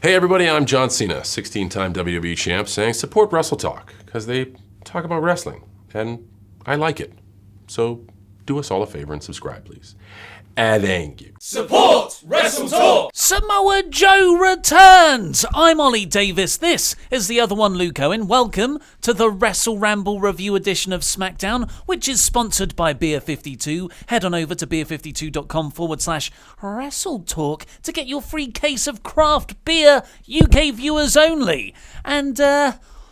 Hey everybody, I'm John Cena, 16-time WWE champ, saying support WrestleTalk, because they talk about wrestling, and I like it. So do us all a favor and subscribe, please. And thank you. Support WrestleTalk! Samoa Joe returns! I'm Ollie Davis, this is the other one, Luke Owen. Welcome to the WrestleRamble review edition of SmackDown, which is sponsored by Beer 52. Head on over to beer52.com/WrestleTalk to get your free case of craft beer, UK viewers only. And,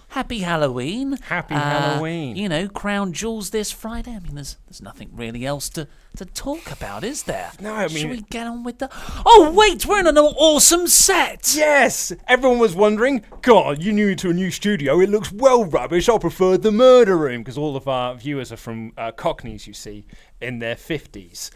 happy Halloween. Happy Halloween. You know, Crown Jewels this Friday. I mean, there's nothing really else to talk about, is there? No, I mean... Should we get on with the... Oh, wait, we're in an awesome set! Yes! Everyone was wondering, God, you're new to a new studio, it looks well rubbish, I prefer the murder room, because all of our viewers are from Cockneys, you see, in their 50s.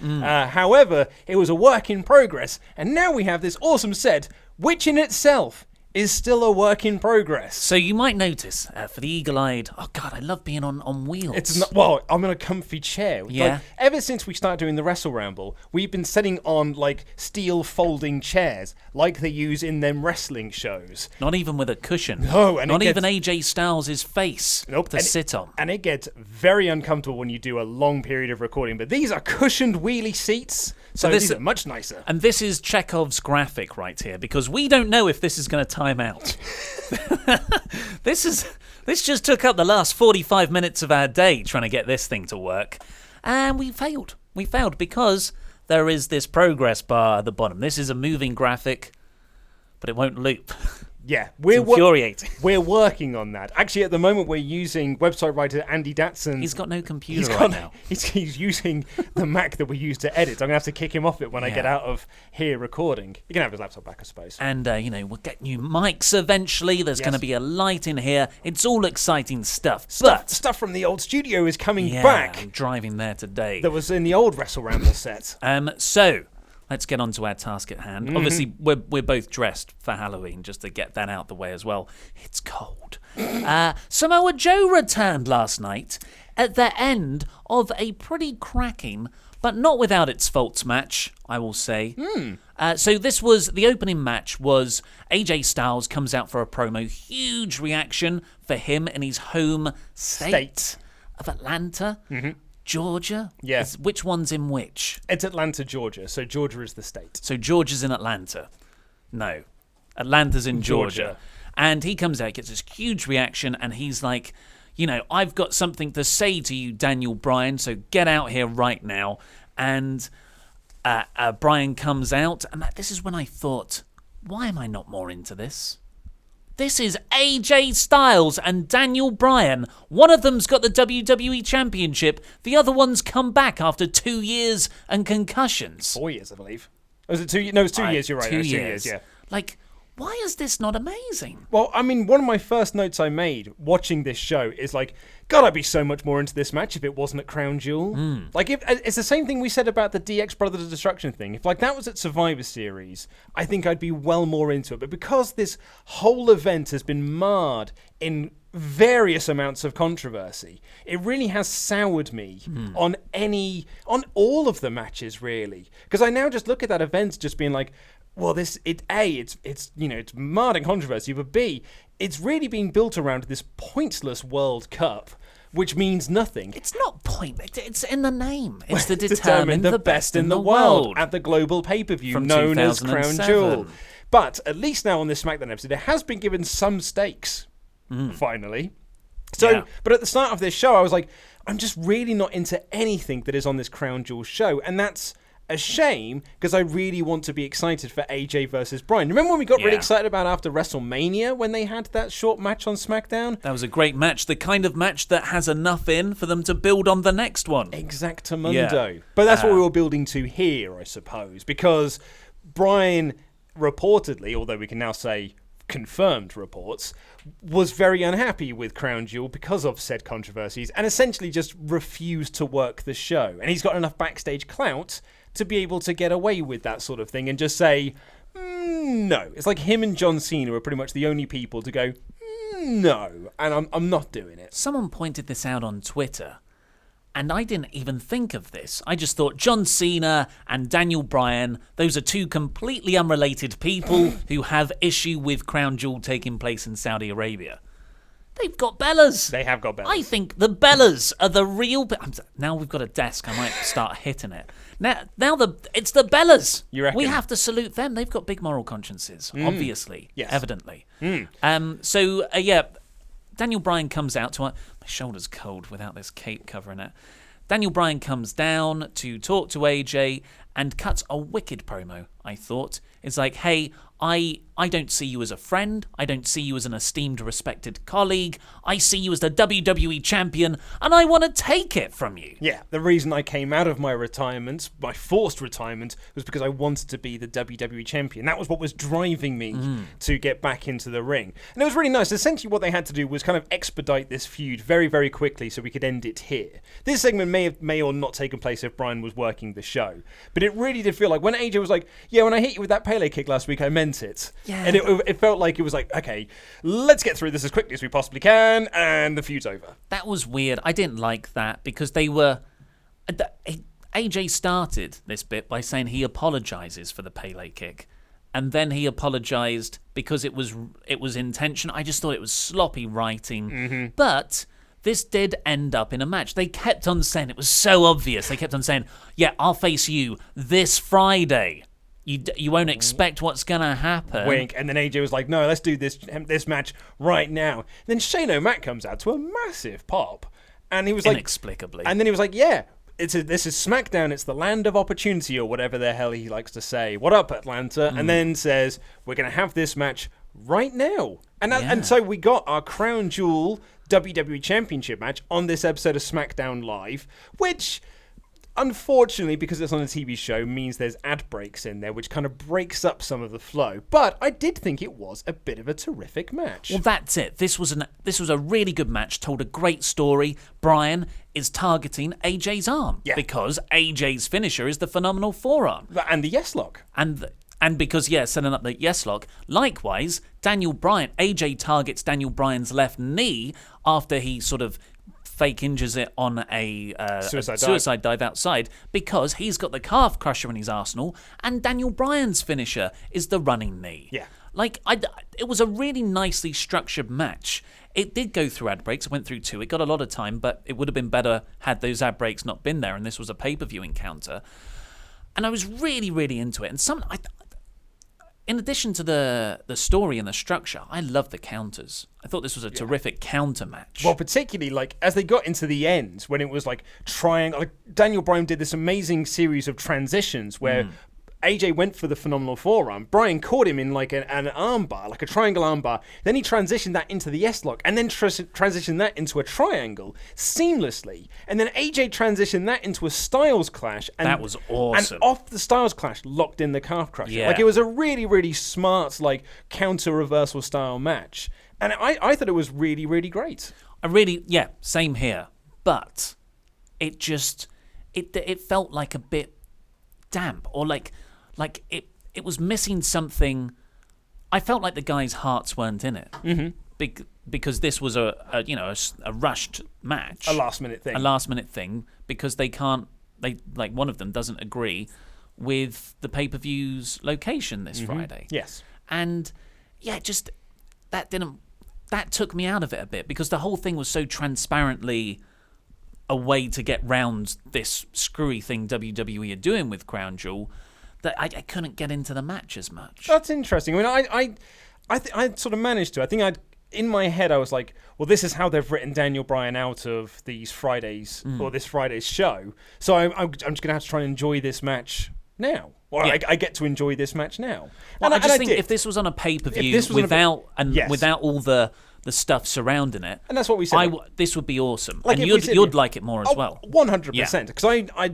However, it was a work in progress, and now we have this awesome set, which in itself is still a work in progress. So you might notice, for the eagle-eyed, oh God, I love being on wheels. It's not, well, I'm in a comfy chair. Yeah. Like, ever since we started doing the WrestleRamble, we've been sitting on, like, steel folding chairs, like they use in them wrestling shows. Not even with a cushion. No, and not it even AJ Styles' face to sit on. And it gets very uncomfortable when you do a long period of recording. But these are cushioned wheelie seats, so these are much nicer. And this is Chekhov's graphic right here, because we don't know if this is going to time out. This just took up the last 45 minutes of our day trying to get this thing to work, and we failed. We failed because there is this progress bar at the bottom. This is a moving graphic, but it won't loop. Yeah, It's infuriating. We're working on that. Actually, at the moment, we're using website writer Andy Datson. He's got no computer right now. He's using the Mac that we use to edit. I'm going to have to kick him off it when I get out of here recording. He can have his laptop back, I suppose. And, we'll get new mics eventually. There's going to be a light in here. It's all exciting stuff. But stuff from the old studio is coming yeah, back. I'm driving there today. That was in the old WrestleRamble set. So... let's get on to our task at hand. Obviously, we're both dressed for Halloween, just to get that out the way as well. It's cold. Samoa Joe returned last night at the end of a pretty cracking, but not without its faults match, I will say. So this was, the opening match was AJ Styles comes out for a promo. Huge reaction for him in his home state of Atlanta. Georgia? Yes. Which one's in which? It's Atlanta, Georgia. So Georgia is the state. So Georgia's in Atlanta. No. Atlanta's in Georgia. And he comes out, gets this huge reaction, and he's like, I've got something to say to you, Daniel Bryan, so get out here right now. And Bryan comes out, and this is when I thought, why am I not more into this? This is AJ Styles and Daniel Bryan. One of them's got the WWE Championship. The other one's come back after 2 years and concussions. 4 years, I believe. Was it 2 years? No, it's 2 years, you're right. 2 years. 2 2 years, yeah. Like, why is this not amazing? Well, I mean, one of my first notes I made watching this show is like, God, I'd be so much more into this match if it wasn't at Crown Jewel. Like, it's the same thing we said about the DX Brothers of Destruction thing. If, that was at Survivor Series, I think I'd be well more into it. But because this whole event has been marred in various amounts of controversy, it really has soured me on all of the matches, really. Because I now just look at that event just being like, well, it's marred in controversy, but B, it's really being built around this pointless World Cup, which means nothing. It's not pointless. It's in the name. It's to determine the best in the world world at the global pay-per-view from known as Crown 2007. Jewel. But at least now on this SmackDown episode, it has been given some stakes. Finally. So, but at the start of this show, I was like, I'm just really not into anything that is on this Crown Jewel show, and that's a shame, because I really want to be excited for AJ versus Bryan. Remember when we got really excited about after WrestleMania when they had that short match on SmackDown? That was a great match. The kind of match that has enough in for them to build on the next one. Exactamundo. Yeah. But that's what we were building to here, I suppose, because Bryan reportedly, although we can now say confirmed reports, was very unhappy with Crown Jewel because of said controversies and essentially just refused to work the show. And he's got enough backstage clout to be able to get away with that sort of thing and just say, no. It's like him and John Cena are pretty much the only people to go, no, and I'm not doing it. Someone pointed this out on Twitter, And I didn't even think of this. I just thought John Cena and Daniel Bryan, those are two completely unrelated people who have issue with Crown Jewel taking place in Saudi Arabia. They've got Bellas. They have got Bellas. I think the Bellas are the real... Now we've got a desk. I might start hitting it. Now it's the Bellas. You reckon? We have to salute them. They've got big moral consciences, obviously. Yes. Evidently. Daniel Bryan comes out to... My shoulder's cold without this cape covering it. Daniel Bryan comes down to talk to AJ and cuts a wicked promo, I thought. It's like, hey, I don't see you as a friend. I don't see you as an esteemed, respected colleague. I see you as the WWE champion, and I want to take it from you. Yeah, the reason I came out of my retirement, my forced retirement, was because I wanted to be the WWE champion. That was what was driving me to get back into the ring. And it was really nice. Essentially what they had to do was kind of expedite this feud very, very quickly so we could end it here. This segment may or not taken place if Bryan was working the show. But it really did feel like when AJ was like, yeah, when I hit you with that Pele kick last week, I meant it. Yeah. And it felt like it was like, okay, let's get through this as quickly as we possibly can, and the feud's over. That was weird. I didn't like that because they were... AJ started this bit by saying he apologizes for the Pele kick. And then he apologized because it was intention. I just thought it was sloppy writing. But this did end up in a match. They kept on saying, it was so obvious. They kept on saying, yeah, I'll face you this Friday. You won't expect what's going to happen. Wink. And then AJ was like, no, let's do this match right now. Then Shane O'Mac comes out to a massive pop. And he was like... Inexplicably. And then he was like, yeah, this is SmackDown. It's the land of opportunity, or whatever the hell he likes to say. What up, Atlanta? And then says, we're going to have this match right now. And so we got our Crown Jewel WWE Championship match on this episode of SmackDown Live, which... unfortunately, because it's on a TV show, means there's ad breaks in there, which kind of breaks up some of the flow. But I did think it was a bit of a terrific match. Well, that's it. This was a really good match, told a great story. Bryan is targeting AJ's arm because AJ's finisher is the phenomenal forearm. And the yes lock. And because, setting up the yes lock. Likewise, AJ targets Daniel Bryan's left knee after he sort of fake injures it on a suicide dive outside because he's got the calf crusher in his arsenal, and Daniel Bryan's finisher is the running knee. Yeah. It was a really nicely structured match. It did go through ad breaks. It went through 2. It got a lot of time, but it would have been better had those ad breaks not been there, and this was a pay-per-view encounter. And I was really, really into it. And in addition to the story and the structure, I love the counters. I thought this was a terrific counter match. Well, particularly as they got into the end, when it was Daniel Bryan did this amazing series of transitions where AJ went for the phenomenal forearm. Bryan caught him in an armbar, like a triangle armbar. Then he transitioned that into the S-lock and then transitioned that into a triangle seamlessly. And then AJ transitioned that into a Styles clash. And that was awesome. And off the Styles clash, locked in the calf crusher. Yeah. It was a really, really smart, counter reversal style match. And I thought it was really, really great. Same here. But it just, it felt like a bit damp, or like it was missing something. I felt like the guys' hearts weren't in it. Because this was a rushed match. A last minute thing. Because one of them doesn't agree with the pay-per-view's location this Friday. Yes. And that took me out of it a bit, because the whole thing was so transparently a way to get round this screwy thing WWE are doing with Crown Jewel that I couldn't get into the match as much. That's interesting. I mean, I sort of managed to. In my head, I was like, well, this is how they've written Daniel Bryan out of these Fridays or this Friday's show. So I'm just going to have to try and enjoy this match now. I get to enjoy this match now. Well, I just think if this was on a pay-per-view without all the stuff surrounding it, and that's what we said, this would be awesome, and you'd like it more as well. 100%. Because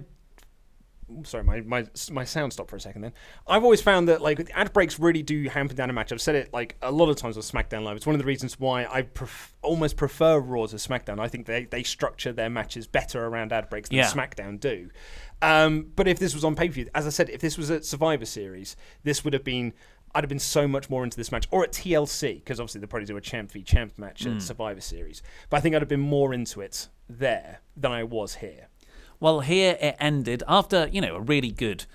sorry, my sound stopped for a second then. I've always found that ad breaks really do hamper down a match. I've said it a lot of times with SmackDown Live. It's one of the reasons why I almost prefer Raw to SmackDown. I think they structure their matches better around ad breaks than SmackDown do. But if this was on pay-per-view, as I said, if this was at Survivor Series, I'd have been so much more into this match, or at TLC, because obviously they'll probably do a champ v champ match at Survivor Series. But I think I'd have been more into it there than I was here. Well, here it ended after, a really good,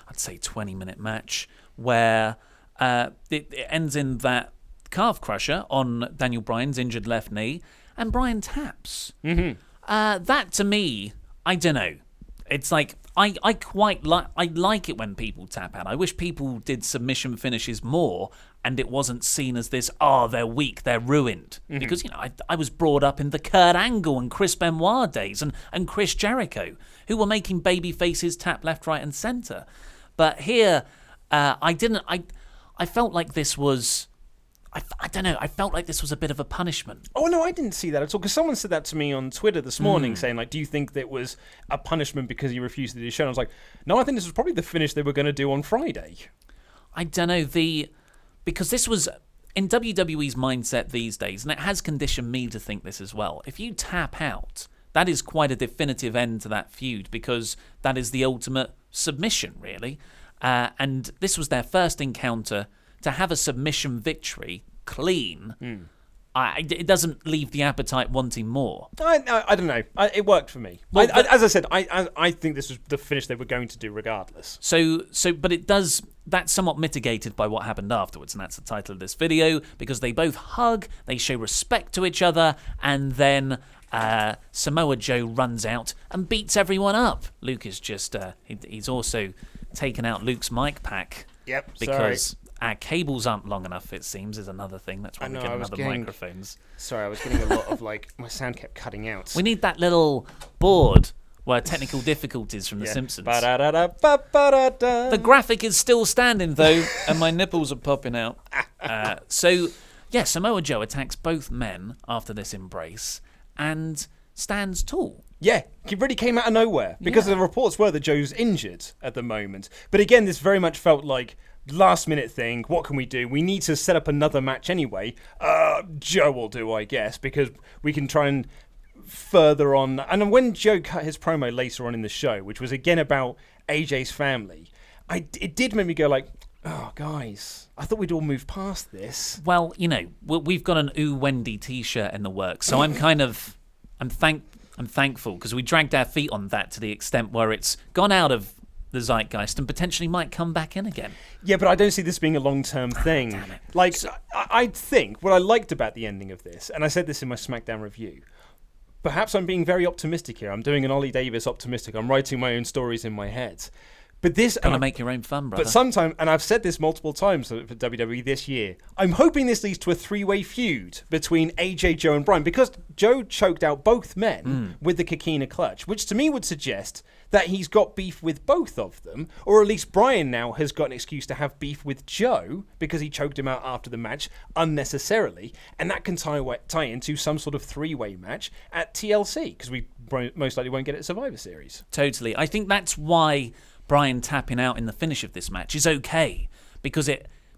I'd say 20-minute match where it ends in that calf crusher on Daniel Bryan's injured left knee, and Bryan taps. Mm-hmm. That, to me, I don't know. It's like, I like it when people tap out. I wish people did submission finishes more and it wasn't seen as this, they're weak, they're ruined. Mm-hmm. Because, I was brought up in the Kurt Angle and Chris Benoit days and Chris Jericho, who were making baby faces tap left, right, and centre. But here, I felt like this was... I don't know. I felt like this was a bit of a punishment. Oh, no, I didn't see that at all. Because someone said that to me on Twitter this morning, saying, do you think that was a punishment because he refused to do the show? And I was like, no, I think this was probably the finish they were going to do on Friday. I don't know. Because this was in WWE's mindset these days, and it has conditioned me to think this as well. If you tap out, that is quite a definitive end to that feud, because that is the ultimate submission, really. And this was their first encounter. To have a submission victory clean, it doesn't leave the appetite wanting more. I don't know. It worked for me. Well, as I said, I think this was the finish they were going to do regardless. But it does. That's somewhat mitigated by what happened afterwards, and that's the title of this video, because they both hug, they show respect to each other, and then Samoa Joe runs out and beats everyone up. Luke is just he's also taken out Luke's mic pack. Yep. Because our cables aren't long enough, it seems, is another thing. That's why we get another microphones. Sorry, I was getting a lot of, my sound kept cutting out. We need that little board where technical difficulties from The Simpsons. The graphic is still standing, though, and my nipples are popping out. Samoa Joe attacks both men after this embrace and stands tall. Yeah, he really came out of nowhere, because the reports were that Joe's injured at the moment. But again, this very much felt like last minute thing. What can we do? We need to set up another match anyway. Joe will do, I guess, because we can try and further on. And when Joe cut his promo later on in the show, which was again about AJ's family, it did make me go like, oh, guys, I thought we'd all move past this. Well, we've got an Ooh Wendy t-shirt in the works, so I'm thankful, because we dragged our feet on that to the extent where it's gone out of the zeitgeist and potentially might come back in again. Yeah, but I don't see this being a long-term thing. Damn it. I think what I liked about the ending of this, and I said this in my SmackDown review, perhaps I'm being very optimistic here. I'm doing an Ollie Davis optimistic. I'm writing my own stories in my head. But this... Gotta make your own fun, brother. But sometimes, and I've said this multiple times for WWE this year, I'm hoping this leads to a three-way feud between AJ, Joe, and Bryan, because Joe choked out both men with the Coquina clutch, which to me would suggest that he's got beef with both of them, or at least Bryan now has got an excuse to have beef with Joe because he choked him out after the match unnecessarily, and that can tie into some sort of three-way match at TLC, because we most likely won't get it at Survivor Series. Totally. I think that's why Bryan tapping out in the finish of this match is okay, because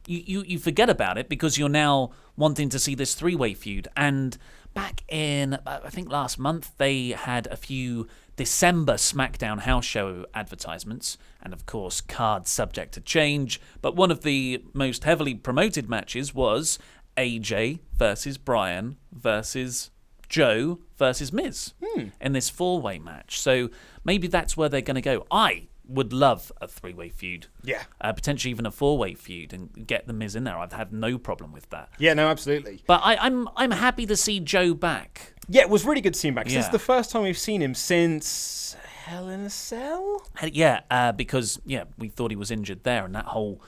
you forget about it because you're now wanting to see this three-way feud. And back in, I think last month, they had a few December SmackDown house show advertisements, and of course cards subject to change, but one of the most heavily promoted matches was AJ versus Bryan versus Joe versus Miz in this four-way match. So maybe that's where they're going to go. I would love a three-way feud. Yeah. Potentially even a four-way feud and get the Miz in there. I've had no problem with that. Yeah, no, absolutely. But I'm happy to see Joe back. Yeah, it was really good to see him back. This is the first time we've seen him since Hell in a Cell? Yeah, because we thought he was injured there, and that whole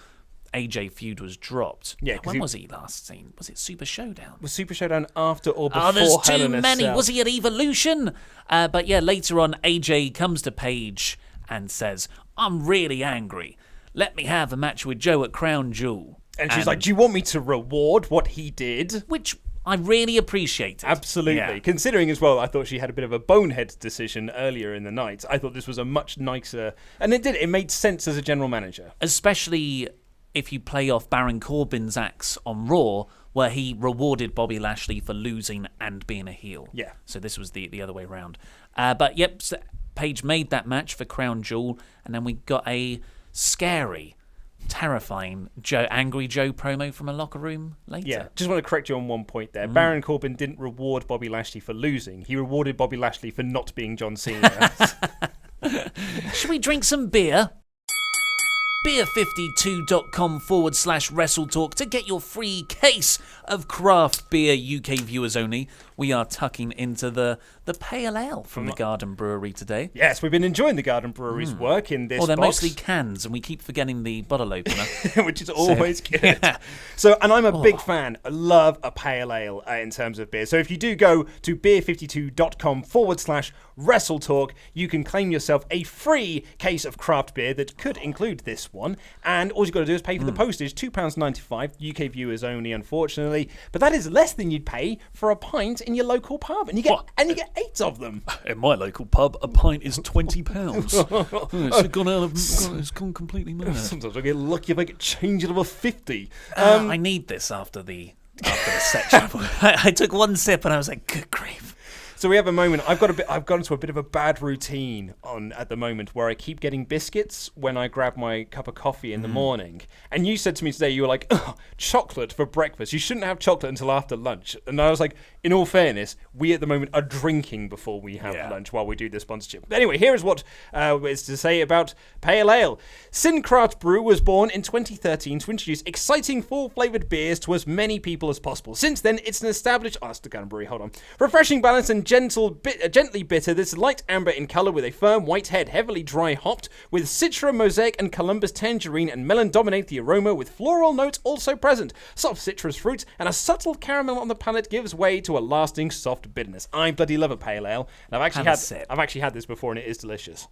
AJ feud was dropped. Yeah, when was he last seen? Was it Super Showdown? Was Super Showdown after or before? Oh, there's Hell too in a many. Cell? Was he at Evolution? But later on, AJ comes to Paige and says, "I'm really angry. Let me have a match with Joe at Crown Jewel." And she's like, "Do you want me to reward what he did?" Which I really appreciated. Absolutely. Yeah. Considering as well, I thought she had a bit of a bonehead decision earlier in the night. I thought this was a much nicer... And it made sense as a general manager. Especially if you play off Baron Corbin's acts on Raw, where he rewarded Bobby Lashley for losing and being a heel. Yeah. So this was the other way around. But Paige made that match for Crown Jewel, and then we got a scary, terrifying Angry Joe promo from a locker room later. Yeah, just want to correct you on one point there. Baron Corbin didn't reward Bobby Lashley for losing. He rewarded Bobby Lashley for not being John Cena. Should we drink some beer? Beer52.com/WrestleTalk to get your free case of craft beer, UK viewers only. We are tucking into the pale ale from the Garden Brewery today. Yes, we've been enjoying the Garden Brewery's work in this Well, they're box. mostly cans, and we keep forgetting the bottle opener. Which is always good. Yeah. So, and I'm a big fan. I love a pale ale in terms of beer. So if you do go to beer52.com/WrestleTalk, you can claim yourself a free case of craft beer that could include this one. And all you've got to do is pay for the postage, £2.95, UK viewers only, unfortunately. But that is less than you'd pay for a pint in your local pub. And you get 8 of them. In my local pub, a pint is £20. It's gone completely mad. Sometimes I get lucky if I get change it over 50. I need this after the section. I took one sip and I was like, good grief. So we have a moment. I've gone into a bit of a bad routine at the moment where I keep getting biscuits when I grab my cup of coffee in the morning. And you said to me today, you were like, "Ugh, chocolate for breakfast. You shouldn't have chocolate until after lunch." And I was like, in all fairness, we at the moment are drinking before we have lunch while we do the sponsorship. But anyway, here is what is to say about Pale Ale. Sincraft Brew was born in 2013 to introduce exciting full-flavoured beers to as many people as possible. Since then, it's an established... Oh, that's the Garden Brewery, hold on. Refreshing balance and gently bitter. This light amber in colour with a firm white head, heavily dry hopped, with Citra, Mosaic and Columbus tangerine and melon dominate the aroma, with floral notes also present. Soft citrus fruit and a subtle caramel on the palate gives way to a lasting soft bitterness. I bloody love a pale ale, and I've actually had this before, and it is delicious.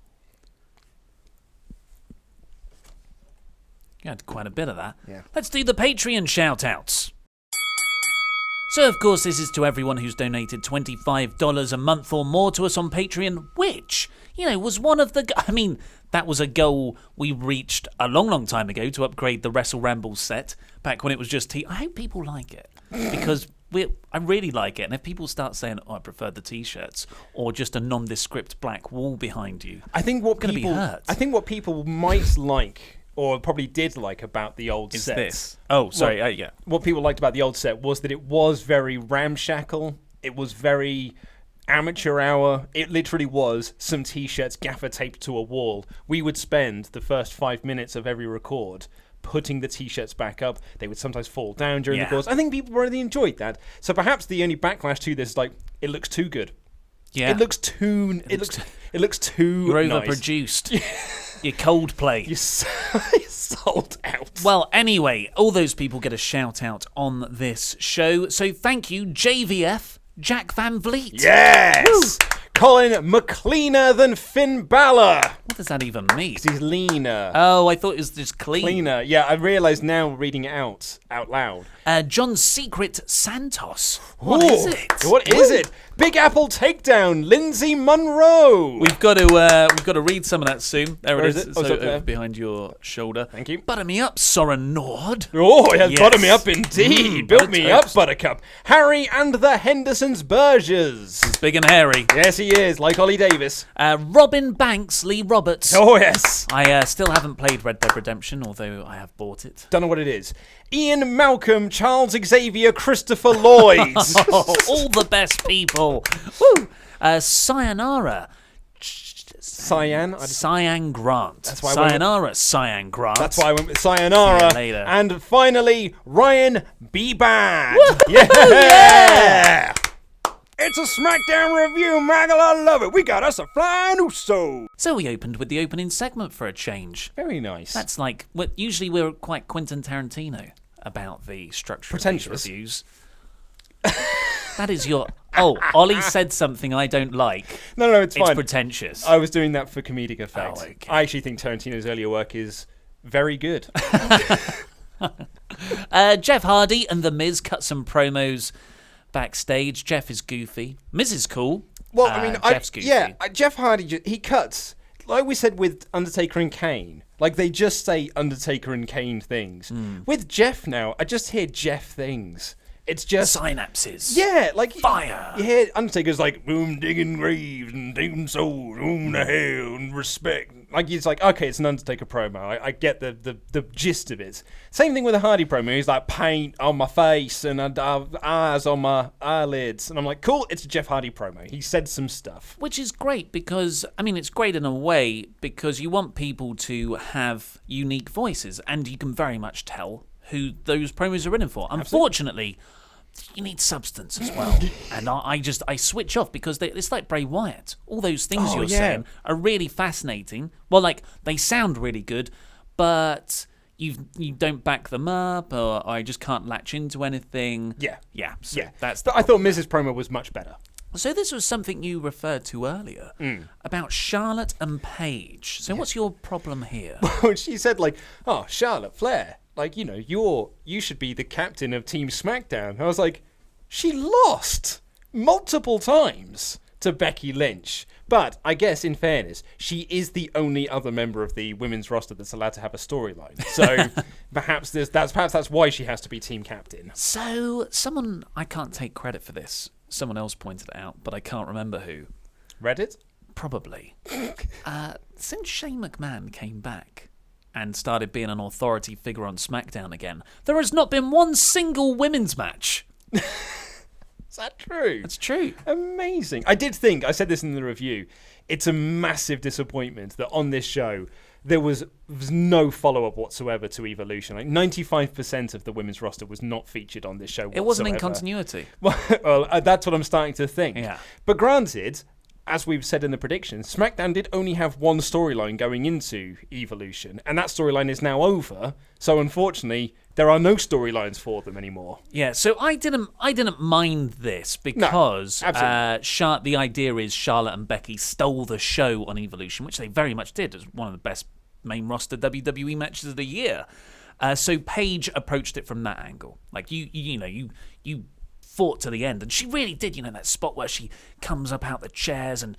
You had quite a bit of that. Yeah. Let's do the Patreon shout-outs. So, of course, this is to everyone who's donated $25 a month or more to us on Patreon, which, was one of the... that was a goal we reached a long, long time ago to upgrade the WrestleRamble set, back when it was just I hope people like it, because I really like it, and if people start saying, I prefer the T-shirts, or just a nondescript black wall behind you, I think what people might like... or probably did like about the old set. This? Oh, sorry, yeah. What people liked about the old set was that it was very ramshackle. It was very amateur hour. It literally was some T-shirts gaffer taped to a wall. We would spend the first 5 minutes of every record putting the T-shirts back up. They would sometimes fall down during the course. I think people really enjoyed that. So perhaps the only backlash to this is like, it looks too good. Yeah. It looks too nice. You're overproduced. Your Coldplay. You're sold out. Well, anyway, all those people get a shout out on this show. So thank you, JVF, Jack Van Vliet. Yes! Woo! Colin McLeaner than Finn Balor. What does that even mean? 'Cause he's leaner. Oh, I thought it was just clean. Cleaner. Yeah, I realised now reading it out loud. John Secret Santos. What is it? What is it? Big Apple takedown, Lindsay Monroe. We've got to read some of that soon. There Where it is is. it? So it's up there. over behind your shoulder. Thank you. Butter me up, Soren Nord. Oh, yeah, Yes. butter me up indeed. Build me butter up, Buttercup. Harry and the Hendersons Burgers. He's big and hairy. Yes, he is, like Ollie Davis. Robin Banks, Lee Roberts. Oh, yes. I still haven't played Red Dead Redemption, although I have bought it. Don't know what it is. Ian Malcolm, Charles Xavier, Christopher Lloyd. All the best people. Woo! Sayonara. Cyan Grant. That's why Sayonara, Cyan Grant. That's why I went with Sayonara. See you later. And finally, Ryan B. Bad. Yeah! It's a SmackDown review, Maggle. I love it. We got us a flying Uso. So we opened with the opening segment for a change. Very nice. That's like, usually we're quite Quentin Tarantino about the structure of these Pretentious. reviews. That is your... Oh, Ollie said something I don't like. No, it's fine. It's pretentious. I was doing that for comedic effect. Oh, okay. I actually think Tarantino's earlier work is very good. Jeff Hardy and The Miz cut some promos backstage. Jeff is goofy. Miz is cool. Well, I mean, Jeff's goofy. Jeff Hardy, he cuts, like we said with Undertaker and Kane, like they just say Undertaker and Kane things. With Jeff now, I just hear Jeff things. It's just... synapses. Yeah, like... Fire. You hear Undertaker's like, boom, digging graves and digging souls, boom, the hell, and respect. Like, it's like, okay, it's an Undertaker promo. I get the gist of it. Same thing with a Hardy promo. He's like, paint on my face and eyes on my eyelids. And I'm like, cool, it's a Jeff Hardy promo. He said some stuff. Which is great because, I mean, it's great in a way because you want people to have unique voices, and you can very much tell who those promos are written for. Unfortunately, you need substance as well. And I switch off because it's like Bray Wyatt. All those things you're saying are really fascinating. Well, like, they sound really good, but you don't back them up, or I just can't latch into anything. Yeah. So that's But I thought Mrs. promo was much better. So this was something you referred to earlier about Charlotte and Paige. So what's your problem here? When she said, like, oh, Charlotte Flair, like, you know, you should be the captain of Team SmackDown. I was like, she lost multiple times to Becky Lynch. But I guess, in fairness, she is the only other member of the women's roster that's allowed to have a storyline. So perhaps that's why she has to be team captain. So someone, I can't take credit for this. Someone else pointed it out, but I can't remember who. Reddit? Probably. Since Shane McMahon came back and started being an authority figure on SmackDown again, there has not been one single women's match. Is that true? That's true. Amazing. I said this in the review, it's a massive disappointment that on this show there was no follow-up whatsoever to Evolution. Like 95% of the women's roster was not featured on this show whatsoever. It wasn't in continuity. Well, that's what I'm starting to think. Yeah. But granted, as we've said in the predictions, SmackDown did only have one storyline going into Evolution, and that storyline is now over. So unfortunately, there are no storylines for them anymore. Yeah, so I didn't mind this because the idea is Charlotte and Becky stole the show on Evolution, which they very much did. It was one of the best main roster WWE matches of the year. So Paige approached it from that angle. Like you fought to the end, and she really did. You know, that spot where she comes up out the chairs and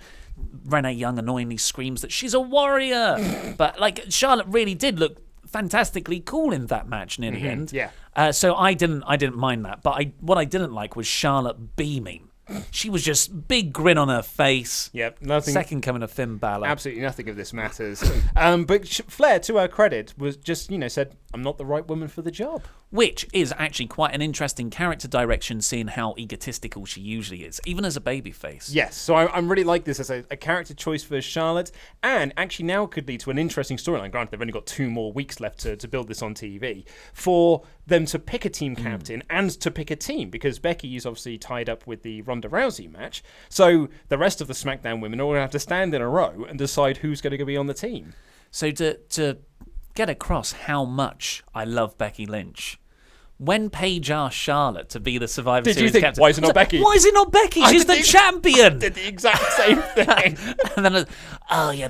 Renee Young annoyingly screams that she's a warrior. But like Charlotte really did look fantastically cool in that match near the end. Yeah. So I didn't mind that. But what I didn't like was Charlotte beaming. She was just big grin on her face. Yep, nothing. Second coming of Finn Balor. Absolutely nothing of this matters. But Flair, to her credit, was just, said, I'm not the right woman for the job. Which is actually quite an interesting character direction, seeing how egotistical she usually is, even as a babyface. Yes, so I'm really like this as a character choice for Charlotte, and actually now could lead to an interesting storyline. Granted, they've only got 2 more weeks left to build this on TV, for them to pick a team captain and to pick a team, because Becky is obviously tied up with the Ronda Rousey match, so the rest of the SmackDown women are all going to have to stand in a row and decide who's going to be on the team. So to get across how much I love Becky Lynch, when Paige asked Charlotte to be the Survivor Series Did you think, captain, why is it not Becky? Why is it not Becky? She's the champion! I did the exact same thing. And then,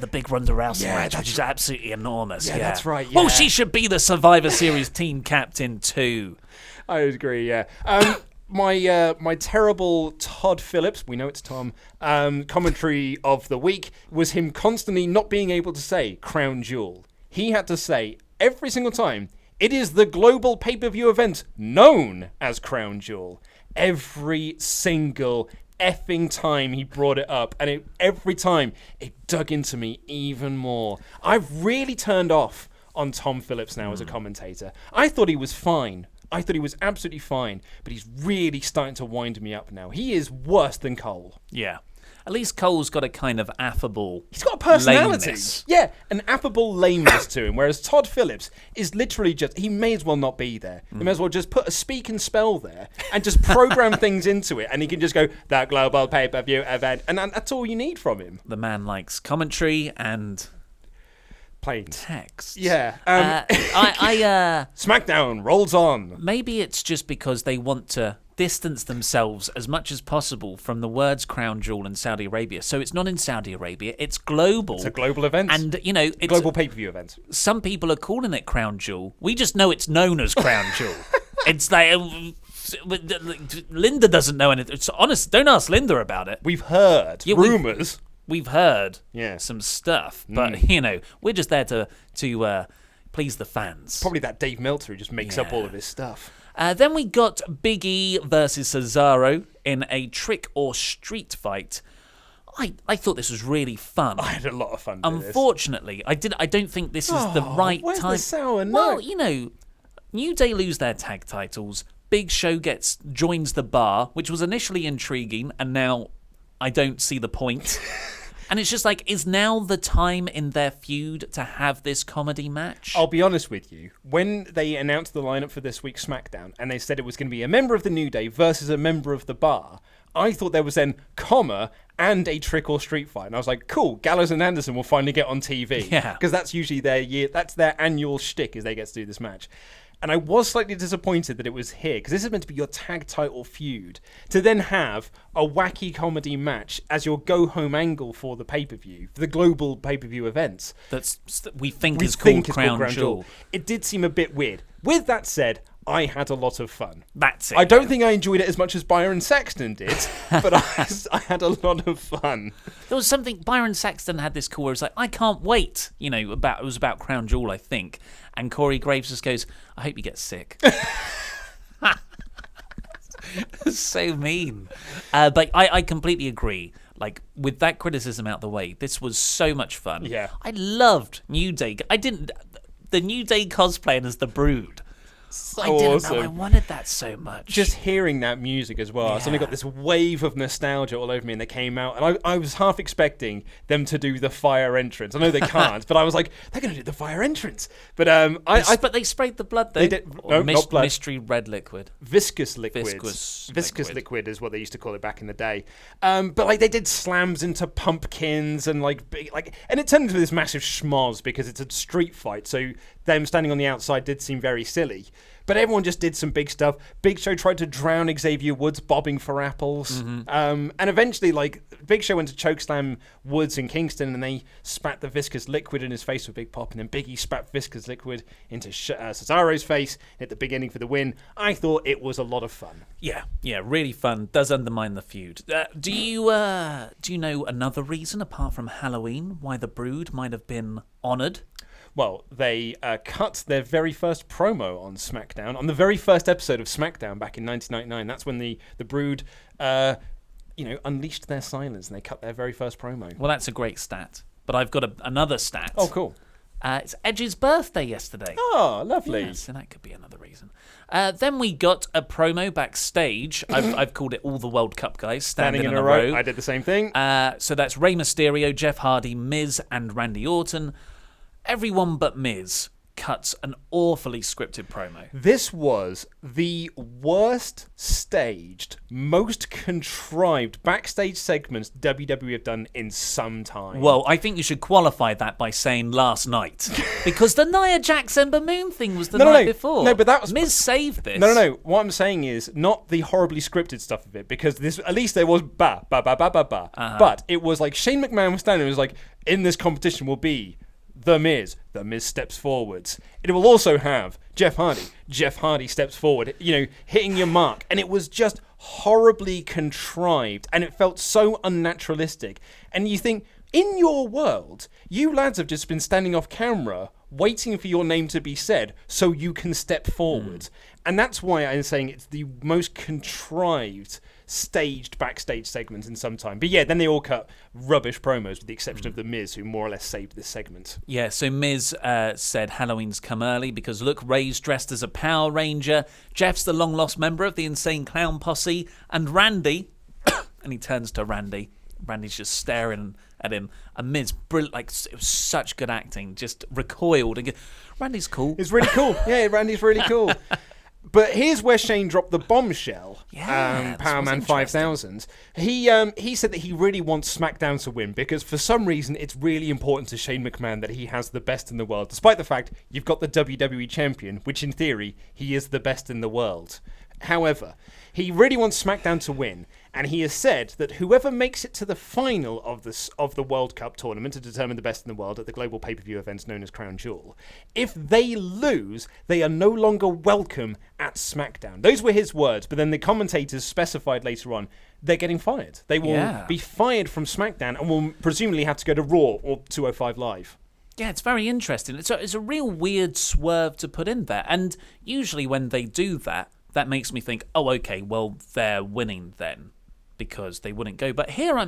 the big Ronda Rousey match, which is absolutely enormous. Yeah, that's right, Well, yeah. she should be the Survivor Series team captain too. I agree, yeah. My terrible Todd Phillips, we know it's Tom, commentary of the week was him constantly not being able to say Crown Jewel. He had to say every single time, it is the global pay-per-view event known as Crown Jewel. Every single effing time he brought it up, and every time it dug into me even more. I've really turned off on Tom Phillips now as a commentator. I thought he was fine. I thought he was absolutely fine, but he's really starting to wind me up now. He is worse than Cole. Yeah. At least Cole's got a kind of affable He's got a personality. lameness. Yeah, an affable lameness to him, whereas Todd Phillips is literally just, he may as well not be there. He may as well just put a speak and spell there and just program things into it, and he can just go, that global pay-per-view event, and that's all you need from him. The man likes commentary and Plain text. Yeah. SmackDown rolls on. Maybe it's just because they want to distance themselves as much as possible from the words Crown Jewel and Saudi Arabia. So it's not in Saudi Arabia, it's global. It's a global event. And, it's global pay-per-view event. Some people are calling it Crown Jewel. We just know it's known as Crown Jewel. It's like... Linda doesn't know anything. It's honest. Don't ask Linda about it. We've heard rumours. We've heard Yeah. some stuff, but, we're just there to please the fans. Probably that Dave Meltzer who just makes up all of his stuff. Then we got Big E versus Cesaro in a trick or street fight. I thought this was really fun. I had a lot of fun doing this. Unfortunately, I don't think this is the right where's time. the sour note? Well, you know, New Day lose their tag titles. Big Show joins the bar, which was initially intriguing, and now I don't see the point. And it's just like, is now the time in their feud to have this comedy match? I'll be honest with you. When they announced the lineup for this week's SmackDown, and they said it was going to be a member of the New Day versus a member of the Bar, I thought there was then and a trick or street fight. And I was like, cool, Gallows and Anderson will finally get on TV. Yeah. Because that's usually that's their annual shtick, is they get to do this match. And I was slightly disappointed that it was here, because this is meant to be your tag title feud. To then have a wacky comedy match as your go-home angle for the pay-per-view, for the global pay-per-view events. We think is called Crown Jewel. It did seem a bit weird. With that said, I had a lot of fun. That's it. I don't think I enjoyed it as much as Byron Saxton did, but I had a lot of fun. There was something, Byron Saxton had this call where it was like, I can't wait, you know, it was about Crown Jewel, I think. And Corey Graves just goes, I hope you get sick. So mean. But I completely agree. Like, with that criticism out the way, this was so much fun. Yeah. I loved New Day. The New Day cosplaying as the Brood. So I didn't awesome. know I wanted that so much. Just hearing that music as well, I suddenly got this wave of nostalgia all over me, and they came out, and I was half expecting them to do the fire entrance. I know they can't, but I was like, they're going to do the fire entrance. But but they sprayed the blood, though. They did. No, not blood. Mystery red liquid. Viscous liquid. Viscous liquid is what they used to call it back in the day. But like they did slams into pumpkins and and it turned into this massive schmoz because it's a street fight. So them standing on the outside did seem very silly. But everyone just did some big stuff. Big Show tried to drown Xavier Woods bobbing for apples. And eventually, Big Show went to chokeslam Woods in Kingston, and they spat the viscous liquid in his face with Big Pop, and then Biggie spat viscous liquid into Cesaro's face at the beginning for the win. I thought it was a lot of fun. Yeah, really fun. Does undermine the feud. Do you know another reason, apart from Halloween, why the Brood might have been honoured? Well, they cut their very first promo on SmackDown, on the very first episode of SmackDown back in 1999. That's when the Brood, unleashed their silence, and they cut their very first promo. Well, that's a great stat. But I've got another stat. Oh, cool. It's Edge's birthday yesterday. Oh, lovely. Yeah, so that could be another reason. Then we got a promo backstage. I've called it all the World Cup guys standing in a row. I did the same thing. So that's Rey Mysterio, Jeff Hardy, Miz, and Randy Orton. Everyone but Miz cuts an awfully scripted promo. This was the worst staged, most contrived backstage segments WWE have done in some time. Well, I think you should qualify that by saying last night. Because the Nia Jax Ember Moon thing was the night before. No, but that was... Miz saved this. No. What I'm saying is not the horribly scripted stuff of it, because this at least there was ba. But it was like Shane McMahon was standing and was like, in this competition will be The Miz. The Miz steps forwards. It will also have Jeff Hardy. Jeff Hardy steps forward, hitting your mark. And it was just horribly contrived. And it felt so unnaturalistic. And you think, in your world, you lads have just been standing off camera waiting for your name to be said so you can step forward. And that's why I'm saying it's the most contrived, staged backstage segment in some time. But yeah, then they all cut rubbish promos with the exception of The Miz, who more or less saved this segment. Yeah, so Miz said Halloween's come early because look, Ray's dressed as a Power Ranger, Jeff's the long-lost member of the Insane Clown Posse, and Randy, and he turns to Randy. Randy's just staring at him. And Miz, brilliant, it was such good acting, just recoiled. And Randy's cool. It's really cool. Yeah, Randy's really cool. But here's where Shane dropped the bombshell. Yeah, Power Man 5000. He said that he really wants SmackDown to win because for some reason it's really important to Shane McMahon that he has the best in the world, despite the fact you've got the WWE champion, which in theory he is the best in the world. However, he really wants SmackDown to win, and he has said that whoever makes it to the final of the World Cup tournament to determine the best in the world at the global pay-per-view events known as Crown Jewel, if they lose, they are no longer welcome at SmackDown. Those were his words, but then the commentators specified later on they're getting fired. They will be fired from SmackDown and will presumably have to go to Raw or 205 Live. Yeah, it's very interesting. It's a real weird swerve to put in there, and usually when they do that, that makes me think, oh, okay, well, they're winning then, because they wouldn't go. But here,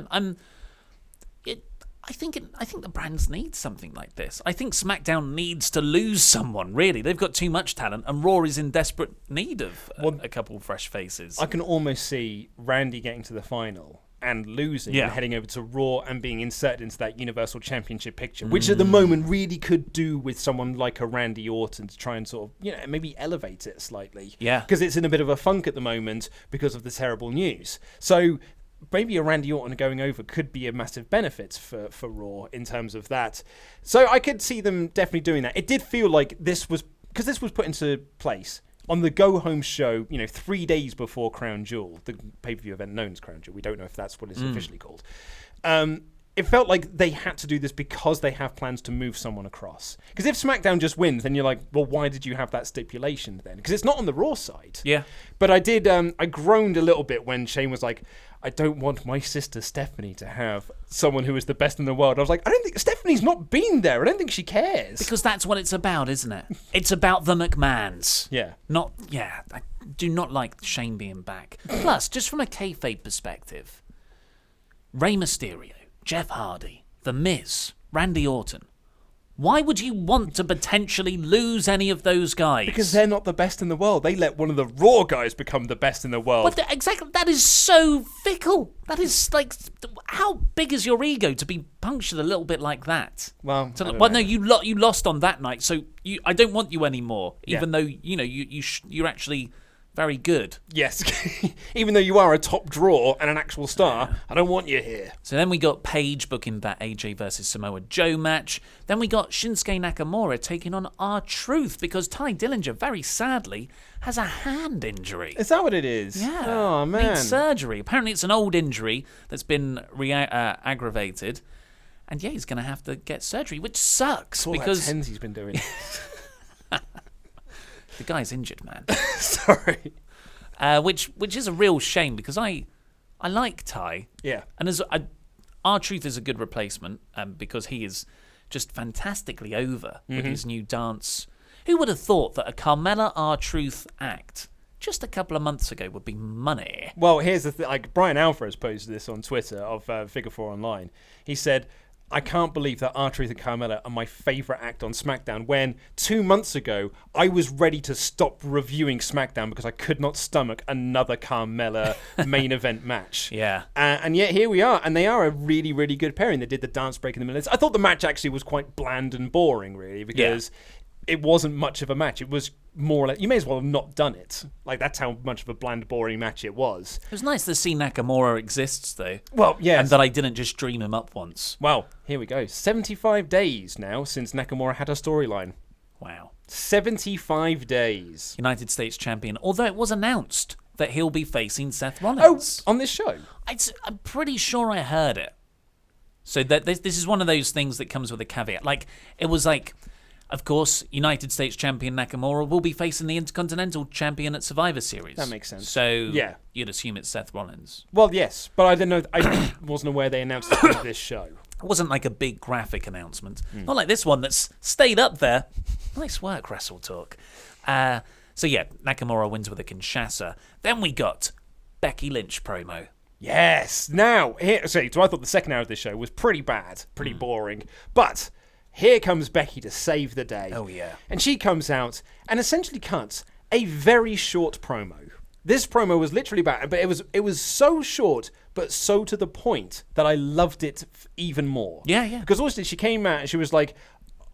I think the brands need something like this. I think SmackDown needs to lose someone, really. They've got too much talent, and Raw is in desperate need of a couple fresh faces. I can almost see Randy getting to the final and losing and heading over to Raw and being inserted into that Universal Championship picture, which at the moment really could do with someone like a Randy Orton to try and sort of, maybe elevate it slightly. Yeah. Because it's in a bit of a funk at the moment because of the terrible news. So maybe a Randy Orton going over could be a massive benefit for Raw in terms of that. So I could see them definitely doing that. It did feel like this was put into place on the go-home show, 3 days before Crown Jewel, the pay-per-view event known as Crown Jewel. We don't know if that's what it's officially called. It felt like they had to do this because they have plans to move someone across. Because if SmackDown just wins, then you're like, well, why did you have that stipulation then? Because it's not on the Raw side. Yeah. But I did, I groaned a little bit when Shane was like, I don't want my sister Stephanie to have someone who is the best in the world. I was like, I don't think Stephanie's not been there. I don't think she cares. Because that's what it's about, isn't it? It's about the McMahons. Yeah. I do not like Shane being back. Plus, just from a kayfabe perspective, Rey Mysterio, Jeff Hardy, The Miz, Randy Orton. Why would you want to potentially lose any of those guys? Because they're not the best in the world. They let one of the Raw guys become the best in the world. But exactly, that is so fickle. That is like, how big is your ego to be punctured a little bit like that? Well, no, you lost on that night, so I don't want you anymore. Even though you're actually very good. Yes, even though you are a top draw and an actual star, I don't want you here. So then we got Paige booking that AJ versus Samoa Joe match. Then we got Shinsuke Nakamura taking on R-Truth because Ty Dillinger, very sadly, has a hand injury. Is that what it is? Yeah. Oh, man. Needs surgery. Apparently it's an old injury that's been aggravated. And he's going to have to get surgery, which sucks. All because that tens he's been doing. The guy's injured, man. Sorry. Which is a real shame because I like Ty. Yeah. And R-Truth is a good replacement because he is just fantastically over with his new dance. Who would have thought that a Carmella R-Truth act just a couple of months ago would be money? Well, here's the thing. Like, Brian Alvarez posted this on Twitter of Figure 4 Online. He said, I can't believe that R-Truth and Carmella are my favourite act on SmackDown when 2 months ago I was ready to stop reviewing SmackDown because I could not stomach another Carmella main event match. Yeah. And yet here we are, and they are a really, really good pairing. They did the dance break in the middle. I thought the match actually was quite bland and boring, really, because it wasn't much of a match. It was more or less, you may as well have not done it. Like, that's how much of a bland, boring match it was. It was nice to see Nakamura exists, though. Well, yes. And that I didn't just dream him up once. Well, here we go. 75 days now since Nakamura had a storyline. Wow. 75 days. United States champion, although it was announced that he'll be facing Seth Rollins. Oh, on this show? I'm pretty sure I heard it. So that this is one of those things that comes with a caveat. Like, it was like, of course, United States champion Nakamura will be facing the Intercontinental champion at Survivor Series. That makes sense. So you'd assume it's Seth Rollins. Well, yes, but I didn't know. I wasn't aware they announced it on this show. It wasn't like a big graphic announcement. Not like this one that's stayed up there. Nice work, WrestleTalk. So Nakamura wins with a Kinshasa. Then we got Becky Lynch promo. Yes. Now, so I thought the second hour of this show was pretty bad, pretty boring. But here comes Becky to save the day. Oh, yeah. And she comes out and essentially cuts a very short promo. This promo was literally bad, but it was so short, but so to the point that I loved it even more. Yeah. Because also she came out and she was like,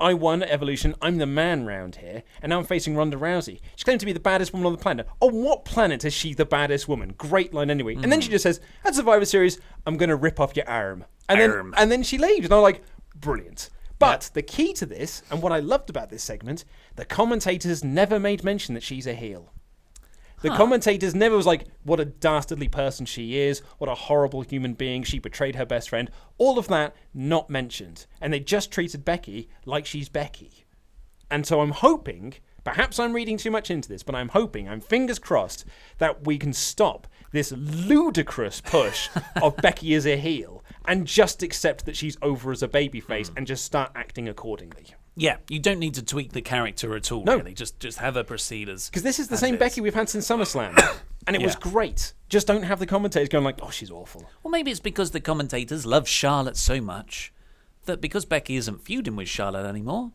I won at Evolution, I'm the man round here, and now I'm facing Ronda Rousey. She claimed to be the baddest woman on the planet. On what planet is she the baddest woman? Great line anyway. And then she just says, at Survivor Series, I'm going to rip off your arm. And then she leaves, and I'm like, brilliant. But the key to this, and what I loved about this segment, the commentators never made mention that she's a heel. The commentators never was like, what a dastardly person she is, what a horrible human being, she betrayed her best friend. All of that not mentioned. And they just treated Becky like she's Becky. And so I'm hoping, perhaps I'm reading too much into this, but I'm fingers crossed, that we can stop this ludicrous push of Becky as a heel and just accept that she's over as a babyface and just start acting accordingly. Yeah, you don't need to tweak the character at all, really. Just have her proceed as... Because this is the same Becky we've had since SummerSlam. And it was great. Just don't have the commentators going like, oh, she's awful. Well, maybe it's because the commentators love Charlotte so much that because Becky isn't feuding with Charlotte anymore,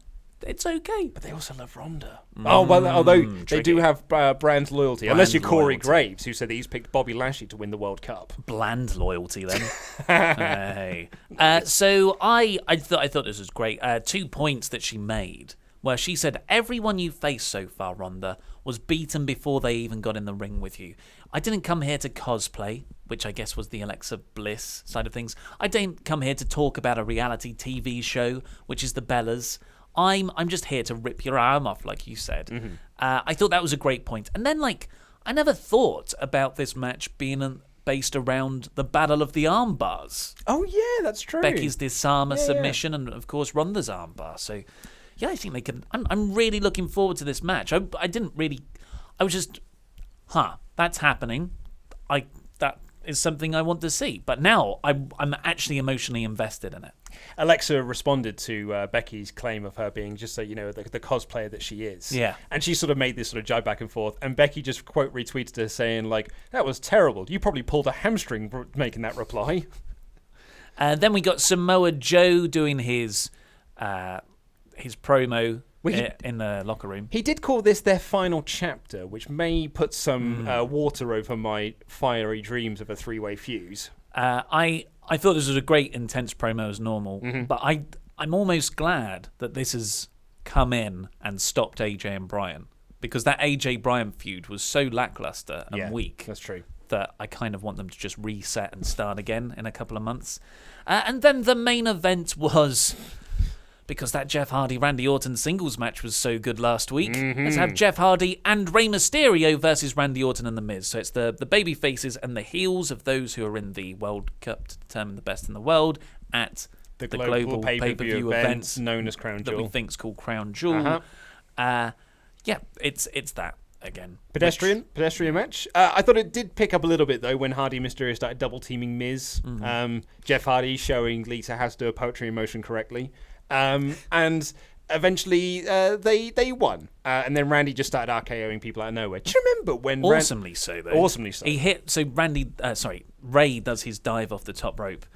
it's okay. But they also love Ronda. Oh, well, although they do have brand loyalty. Unless you're Corey Graves, who said that he's picked Bobby Lashley to win the World Cup. Bland loyalty, then. Hey. So I thought this was great. 2 points that she made, where she said, everyone you faced so far, Ronda, was beaten before they even got in the ring with you. I didn't come here to cosplay, which I guess was the Alexa Bliss side of things. I didn't come here to talk about a reality TV show, which is the Bellas. I'm just here to rip your arm off, like you said. Mm-hmm. I thought that was a great point. And then, I never thought about this match being based around the Battle of the Arm Bars. Oh, yeah, that's true. Becky's disarmer submission and, of course, Ronda's arm bar. So, yeah, I think they can... I'm really looking forward to this match. I was just... that's happening. That is something I want to see. But now I'm actually emotionally invested in it. Alexa responded to Becky's claim of her being just the cosplayer that she is. Yeah. And she sort of made this sort of jibe back and forth. And Becky just quote retweeted her saying, that was terrible. You probably pulled a hamstring making that reply. Then we got Samoa Joe doing his promo in the locker room. He did call this their final chapter, which may put some water over my fiery dreams of a three-way fuse. I thought this was a great, intense promo as normal, but I'm almost glad that this has come in and stopped AJ and Bryan, because that AJ Bryan feud was so lackluster and weak. That's true. That I kind of want them to just reset and start again in a couple of months. And then the main event was... because that Jeff Hardy-Randy Orton singles match was so good last week. Let's have Jeff Hardy and Rey Mysterio versus Randy Orton and The Miz. So it's the baby faces and the heels of those who are in the World Cup to determine the best in the world at the global pay-per-view event known as Crown Jewel. That we think is called Crown Jewel. It's that again. Pedestrian match. I thought it did pick up a little bit, though, when Hardy and Mysterio started double-teaming Miz. Jeff Hardy showing Lita how to do a poetry in motion correctly. And eventually they won. And then Randy just started RKOing people out of nowhere. Do you remember when... Awesomely so, though. Awesomely so. He hit... So Ray does his dive off the top rope.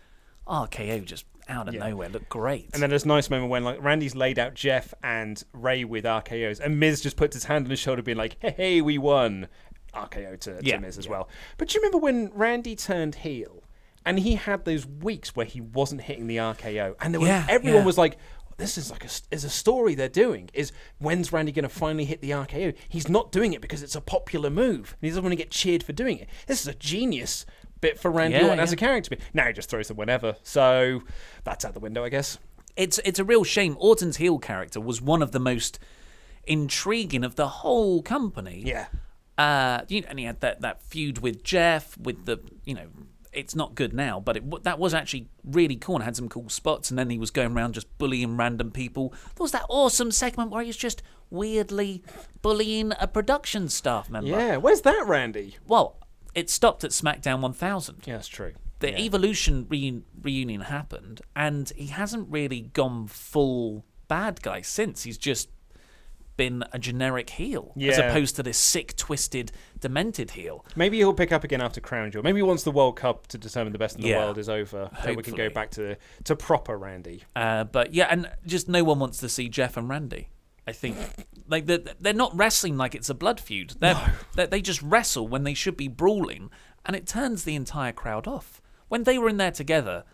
RKO just out of nowhere. Looked great. And then there's a nice moment when Randy's laid out Jeff and Ray with RKOs. And Miz just puts his hand on his shoulder being like, hey, we won. RKO to Miz as well. But do you remember when Randy turned heel? And he had those weeks where he wasn't hitting the RKO. And there was, everyone was like, this is is a story they're doing. Is when's Randy going to finally hit the RKO? He's not doing it because it's a popular move. And he doesn't want to get cheered for doing it. This is a genius bit for Randy Orton as a character. Now he just throws them whenever. So that's out the window, I guess. It's a real shame. Orton's heel character was one of the most intriguing of the whole company. Yeah. And he had that feud with Jeff, with the, it's not good now, but that was actually really cool and had some cool spots. And then he was going around just bullying random people. There was that awesome segment where he was just weirdly bullying a production staff member. Yeah, where's that, Randy? Well, it stopped at SmackDown 1000. Yeah, that's true. The Evolution reunion happened, and he hasn't really gone full bad guy since. He's just been a generic heel, as opposed to this sick, twisted, demented heel. Maybe he'll pick up again after Crown Jewel. Maybe once the World Cup to determine the best in the world is over, then we can go back to proper Randy. But yeah, and just no one wants to see Jeff and Randy. I think they're not wrestling like it's a blood feud. They just wrestle when they should be brawling, and it turns the entire crowd off. When they were in there together,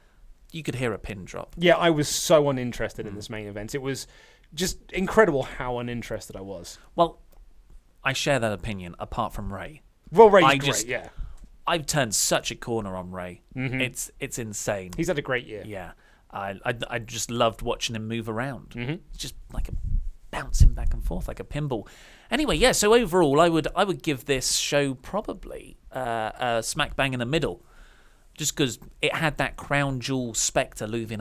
you could hear a pin drop. Yeah, I was so uninterested in this main event. It was just incredible how uninterested I was. Well, I share that opinion, apart from Ray. Well, Ray's great, yeah. I've turned such a corner on Ray. Mm-hmm. It's insane. He's had a great year. Yeah. I just loved watching him move around. Mm-hmm. It's just like bouncing back and forth like a pinball. Anyway, yeah, so overall, I would give this show probably a smack bang in the middle. Just because it had that Crown Jewel spectre looming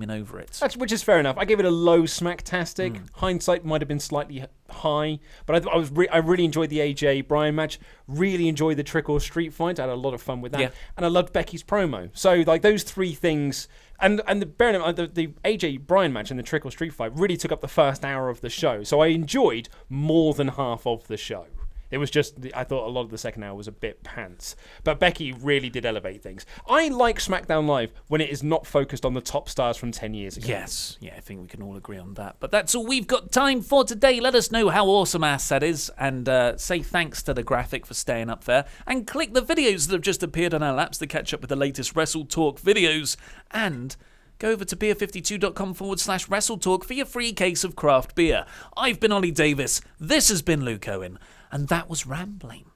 over it. Which is fair enough. I gave it a low smacktastic. Hindsight might have been slightly high, but I really enjoyed the AJ Bryan match. Really enjoyed the Trick or Street fight. I had a lot of fun with that, and I loved Becky's promo. So those three things, and bearing in mind the AJ Bryan match and the Trick or Street fight really took up the first hour of the show. So I enjoyed more than half of the show. It was just, I thought a lot of the second hour was a bit pants. But Becky really did elevate things. I like SmackDown Live when it is not focused on the top stars from 10 years ago. Yes, yeah, I think we can all agree on that. But that's all we've got time for today. Let us know how awesome ass that is, and say thanks to the graphic for staying up there. And click the videos that have just appeared on our laps to catch up with the latest Wrestle Talk videos. And go over to beer52.com/WrestleTalk for your free case of craft beer. I've been Ollie Davis, this has been Luke Owen, and that was Rambling.